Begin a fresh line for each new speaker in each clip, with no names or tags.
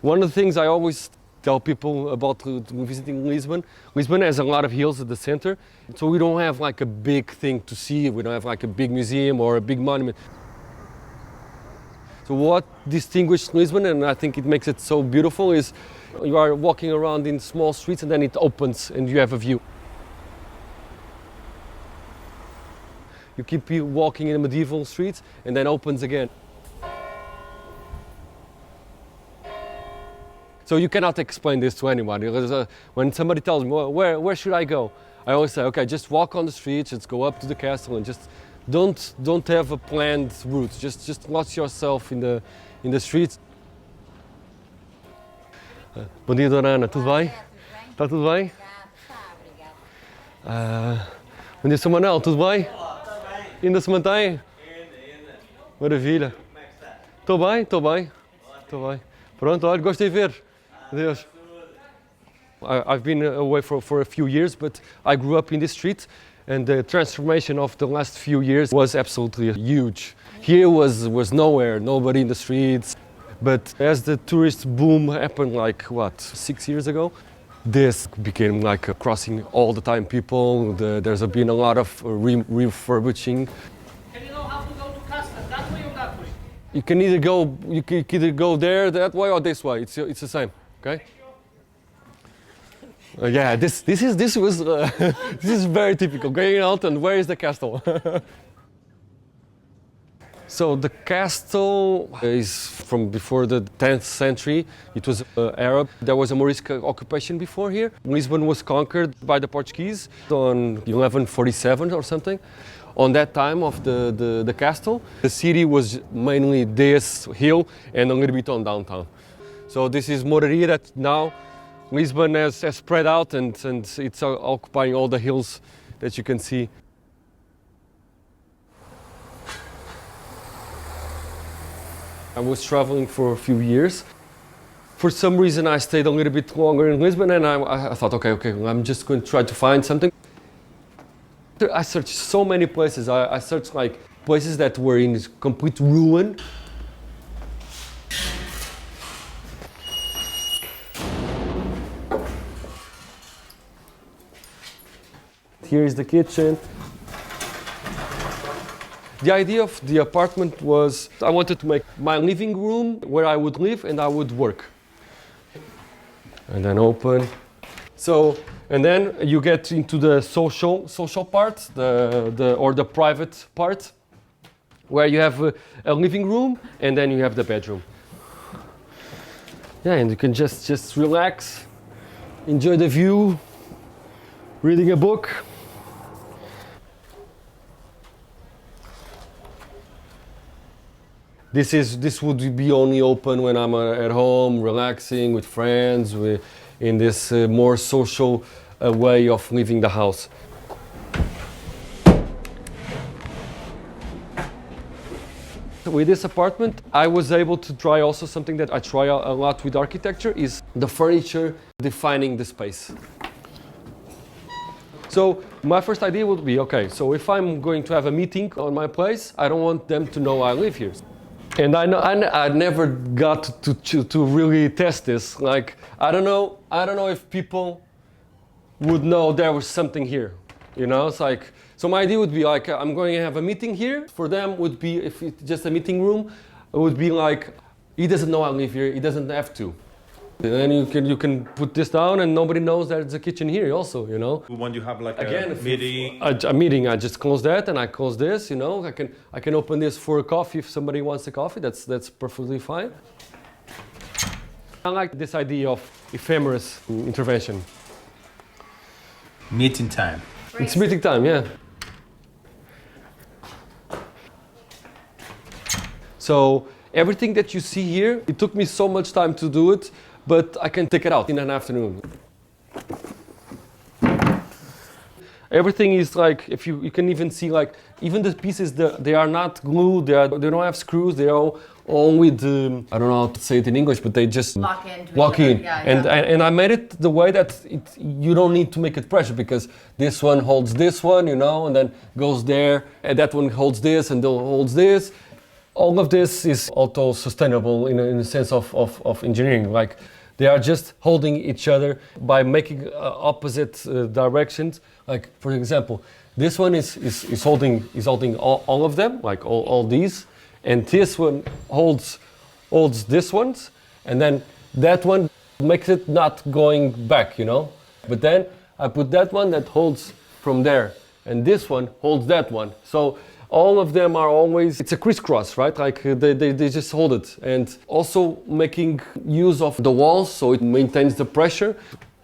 One of the things I always tell people about visiting Lisbon, Lisbon has a lot of hills at the center, so we don't have like a big thing to see. We don't have like a big museum or a big monument. So what distinguishes Lisbon, and I think it makes it so beautiful, is you are walking around in small streets and then it opens and you have a view. You keep walking in the medieval streets and then opens again. So you cannot explain this to anyone. When somebody tells me, well, where should I go? I always say, okay, just walk on the streets, just go up to the castle and just don't have a planned route. Just lost yourself in the streets. Bom dia, Dona Ana. Tudo bem? Está tudo bem? Bom dia, Sr. Manuel. Tudo bem? Ainda se mantém? Maravilha. Estou bem. Pronto, olha, gostei de ver. Adeus. I've been away for a few years, but I grew up in this street, and the transformation of the last few years was absolutely huge. Here was nowhere, nobody in the streets. But as the tourist boom happened, like what, 6 years ago, this became like a crossing all the time. People, there's been a lot of refurbishing.
Can you know how to go to Castle, that way or that way?
You can either go there, that way, or this way. It's the same, okay? Yeah, this is very typical. Going out and where is the castle? So the castle is from before the 10th century. It was Arab. There was a Morisca occupation before here. Lisbon was conquered by the Portuguese on 1147 or something. On that time of the castle, the city was mainly this hill and a little bit on downtown. So this is Moraria that now Lisbon has spread out and it's occupying all the hills that you can see. I was traveling for a few years. For some reason I stayed a little bit longer in Lisbon and I thought, okay, I'm just going to try to find something. I searched so many places. I searched like places that were in complete ruin. Here is the kitchen. The idea of the apartment was I wanted to make my living room where I would live and I would work. And then open. So, and then you get into the social part, the private part, where you have a living room and then you have the bedroom. Yeah, and you can just relax, enjoy the view, reading a book. This would be only open when I'm at home, relaxing with friends, in this more social way of leaving the house. With this apartment, I was able to try also something that I try a lot with architecture, is the furniture defining the space. So my first idea would be, okay, so if I'm going to have a meeting on my place, I don't want them to know I live here. And I never got to really test this. Like, I don't know if people would know there was something here. You know, it's like, so my idea would be like, I'm going to have a meeting here. For them would be, if it's just a meeting room, it would be like, he doesn't know I live here, he doesn't have to. And then you can put this down and nobody knows there's a kitchen here also, you know.
When you have like
again,
a meeting.
A meeting, I just close that and I close this, you know. I can open this for a coffee if somebody wants a coffee, that's perfectly fine. I like this idea of ephemeris intervention.
Meeting time.
It's meeting time, yeah. So everything that you see here, it took me so much time to do it, but I can take it out in an afternoon. Everything is like, if you can even see like, even the pieces, they are not glued, they don't have screws, they are all with, I don't know how to say it in English, but they just lock in.
Yeah,
and I made it the way that you don't need to make it pressure, because this one holds this one, you know, and then goes there, and that one holds this and then holds this. All of this is auto-sustainable in a sense of engineering. Like they are just holding each other by making opposite directions. Like for example, this one is holding all of them, like all these, and this one holds this ones, and then that one makes it not going back, you know. But then I put that one that holds from there, and this one holds that one. So all of them are always, it's a crisscross, right? Like they just hold it. And also making use of the walls so it maintains the pressure.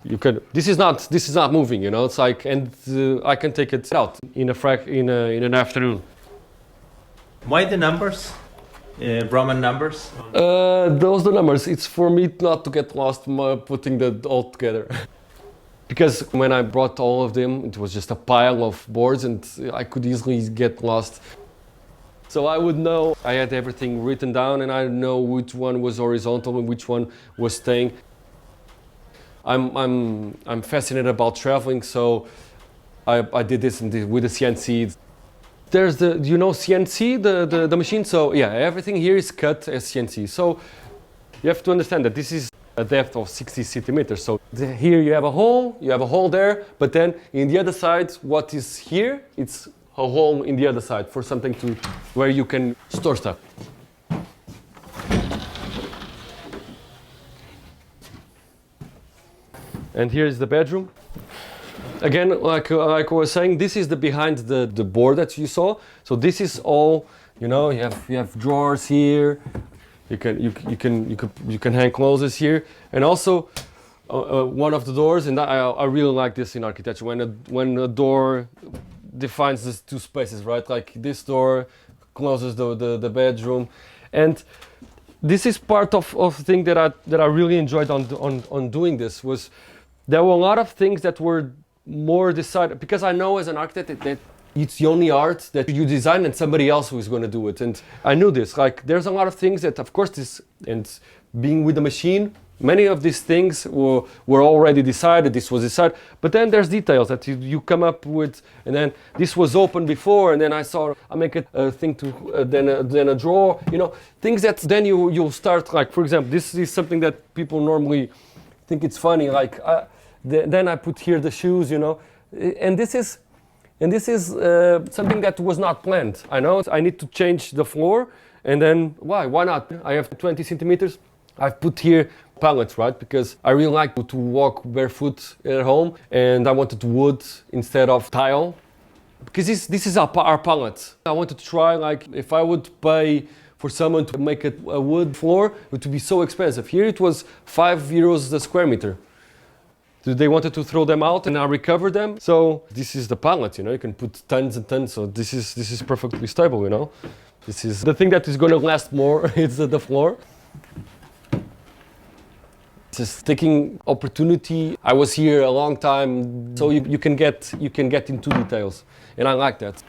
You can, this is not moving, you know. It's like, and I can take it out in an afternoon.
Why the numbers? Roman numbers?
Those the numbers. It's for me not to get lost putting that all together. Because when I brought all of them, it was just a pile of boards and I could easily get lost. So I would know, I had everything written down and I know which one was horizontal and which one was staying. I'm fascinated about traveling, so I did this with the CNC. There's the, you know CNC, the machine? So yeah, everything here is cut as CNC. So you have to understand that this is a depth of 60 centimeters. So here you have a hole there, but then in the other side, what is here, it's a hole in the other side for something to, where you can store stuff. And here is the bedroom. Again, like I was saying, this is the behind the board that you saw. So this is all, you know, you have drawers here. You can hang clothes here, and also one of the doors. And I really like this in architecture when a door defines these two spaces, right? Like this door closes the bedroom, and this is part of the thing that I really enjoyed on doing this. Was there were a lot of things that were more decided, because I know as an architect that it's the only art that you design and somebody else who is going to do it. And I knew this, like there's a lot of things that of course this, and being with the machine, many of these things were already decided, this was decided, but then there's details that you come up with, and then this was open before, and then I make it a thing to, then a drawer, you know, things that then you'll start, like for example, this is something that people normally think it's funny, like then I put here the shoes, you know, and this is something that was not planned. I know I need to change the floor, and then why not? I have 20 centimeters. I've put here pallets, right? Because I really like to walk barefoot at home, and I wanted wood instead of tile. Because this is our pallet. I wanted to try, like, if I would pay for someone to make a wood floor, it would be so expensive. Here it was €5 a square meter. They wanted to throw them out and I recovered them. So this is the pallet, you know, you can put tons and tons. So this is perfectly stable, you know. This is the thing that is going to last more. It's the floor. Just taking opportunity. I was here a long time, so you can get into details, and I like that.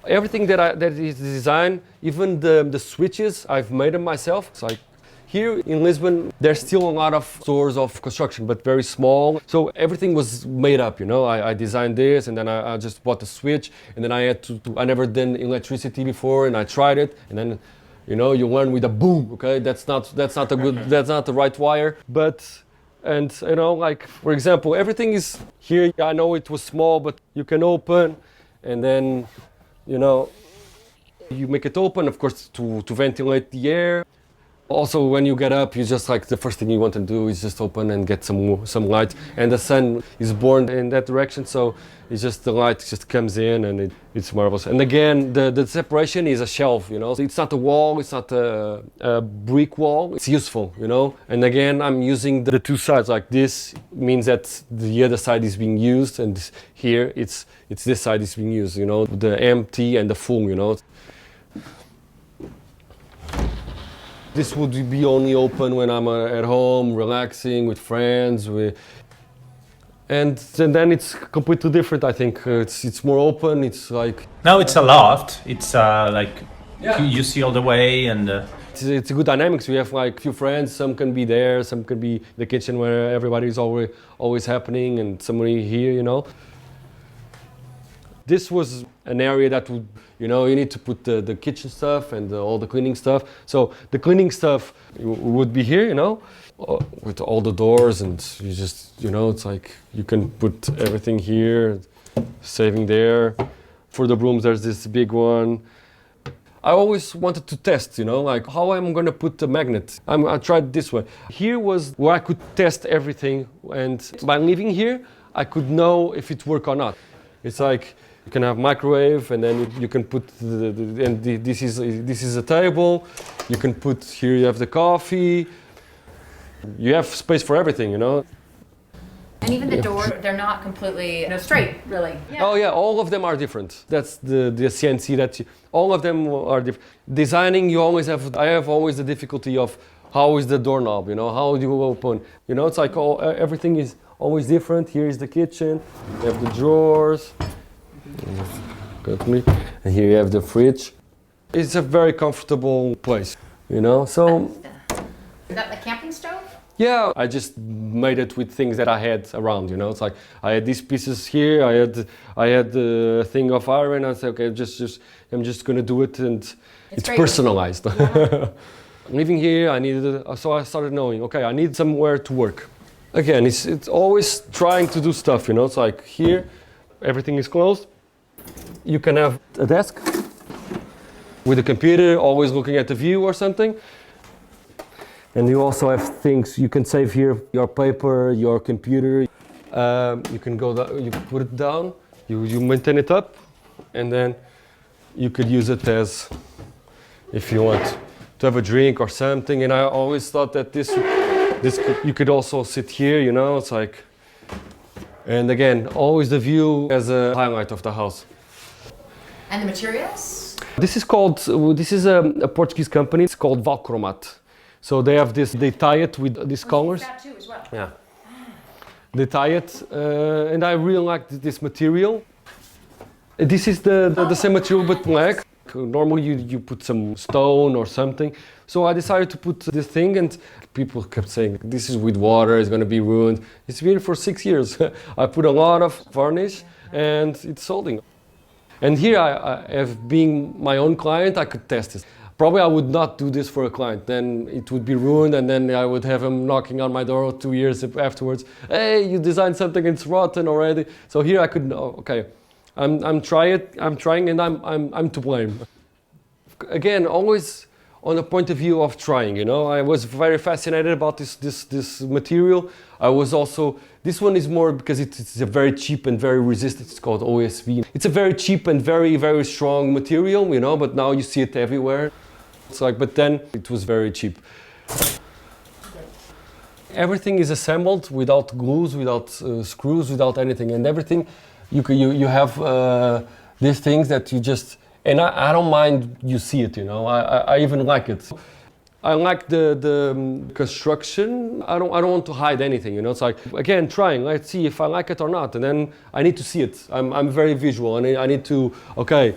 Everything that is designed, even the switches, I've made them myself. It's like, here in Lisbon, there's still a lot of stores of construction, but very small. So everything was made up, you know. I designed this, and then I just bought the switch, and then I had I never done electricity before, and I tried it, and then, you know, you learn with a boom. Okay, that's not a good, that's not the right wire. But, and you know, like for example, everything is here. I know it was small, but you can open, and then, you know, you make it open, of course, to ventilate the air. Also, when you get up, you just like the first thing you want to do is just open and get some light. And the sun is born in that direction, so it's just the light just comes in, and it's marvelous. And again, the separation is a shelf, you know. It's not a wall, it's not a brick wall. It's useful, you know. And again, I'm using the two sides. Like this means that the other side is being used, and here it's this side is being used, you know. The empty and the full, you know. This would be only open when I'm at home, relaxing with friends, and then it's completely different. I think it's more open. It's like
now it's a loft. It's like you see all the way, and
it's a good dynamics. We have like few friends. Some can be there, some can be the kitchen where everybody is always happening, and somebody here, you know. This was an area that would, you know, you need to put the kitchen stuff and all the cleaning stuff. So the cleaning stuff would be here, you know, with all the doors, and you just, you know, it's like you can put everything here, saving there. For the rooms, there's this big one. I always wanted to test, you know, like how I'm going to put the magnet. I tried this way. Here was where I could test everything, and by living here, I could know if it worked or not. It's like you can have microwave, and then you can put this is a table. You can put here. You have the coffee. You have space for everything, you know.
And even the door, they're not completely straight, really. Yeah.
Oh yeah, all of them are different. That's the CNC all of them are different. Designing, you always have. I have always the difficulty of how is the doorknob, you know, how do you open, you know. It's like everything is always different. Here is the kitchen. You have the drawers. Got me. And here you have the fridge. It's a very comfortable place, you know. So.
Is that the camping stove?
Yeah, I just made it with things that I had around, you know. It's like I had these pieces here. I had a thing of iron. I said, okay, I'm just gonna do it, and it's personalized. Yeah. Living here, so I started knowing, okay, I need somewhere to work. Again, it's always trying to do stuff, you know. It's like here, everything is closed. You can have a desk with a computer, always looking at the view or something. And you also have things you can save here: your paper, your computer. You can go down, you put it down, you maintain it up, and then you could use it as if you want to have a drink or something. And I always thought that this you could also sit here, you know. It's like, and again, always the view as a highlight of the house.
And the materials?
This is a Portuguese company. It's called Valchromat. So they have this, they tie it with these colors.
That too as well.
Yeah. They tie it, and I really like this material. This is the same material but black. Normally you put some stone or something. So I decided to put this thing, and people kept saying, this is with water, it's going to be ruined. It's been for 6 years. I put a lot of varnish and it's holding. And here being my own client, I could test this. Probably I would not do this for a client, then it would be ruined, and then I would have him knocking on my door 2 years afterwards. Hey, you designed something, it's rotten already. So here I could know, okay, I'm trying, and I'm to blame. Again, always on the point of view of trying, you know. I was very fascinated about this material. I was also, this one is more because it's a very cheap and very resistant. It's called OSB. It's a very cheap and very, very strong material, you know, but now you see it everywhere. It's like, but then it was very cheap. Everything is assembled without glues, without screws, without anything, and everything. You have these things that you just, and I don't mind you see it, you know. I even like it. I like the construction. I don't want to hide anything, you know. It's like, again, trying. Let's see if I like it or not, and then I need to see it. I'm very visual, and I need to, okay.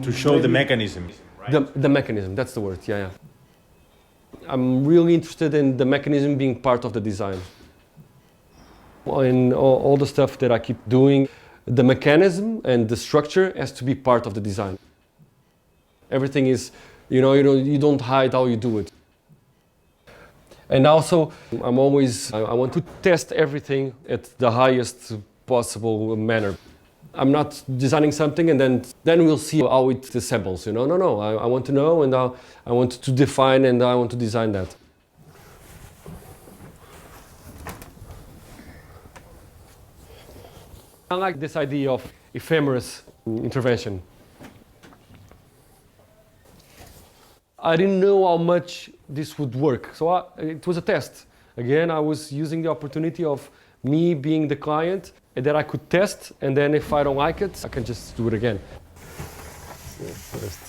To show the mechanism.
The mechanism, that's the word, yeah. I'm really interested in the mechanism being part of the design. In all the stuff that I keep doing, the mechanism and the structure has to be part of the design. Everything is, you know, you don't hide how you do it. And also, I want to test everything at the highest possible manner. I'm not designing something and then we'll see how it assembles, you know. No, I want to know, and I want to define, and I want to design that. I like this idea of ephemeris intervention. I didn't know how much this would work, so it was a test. Again, I was using the opportunity of me being the client, and that I could test, and then if I don't like it, I can just do it again. First.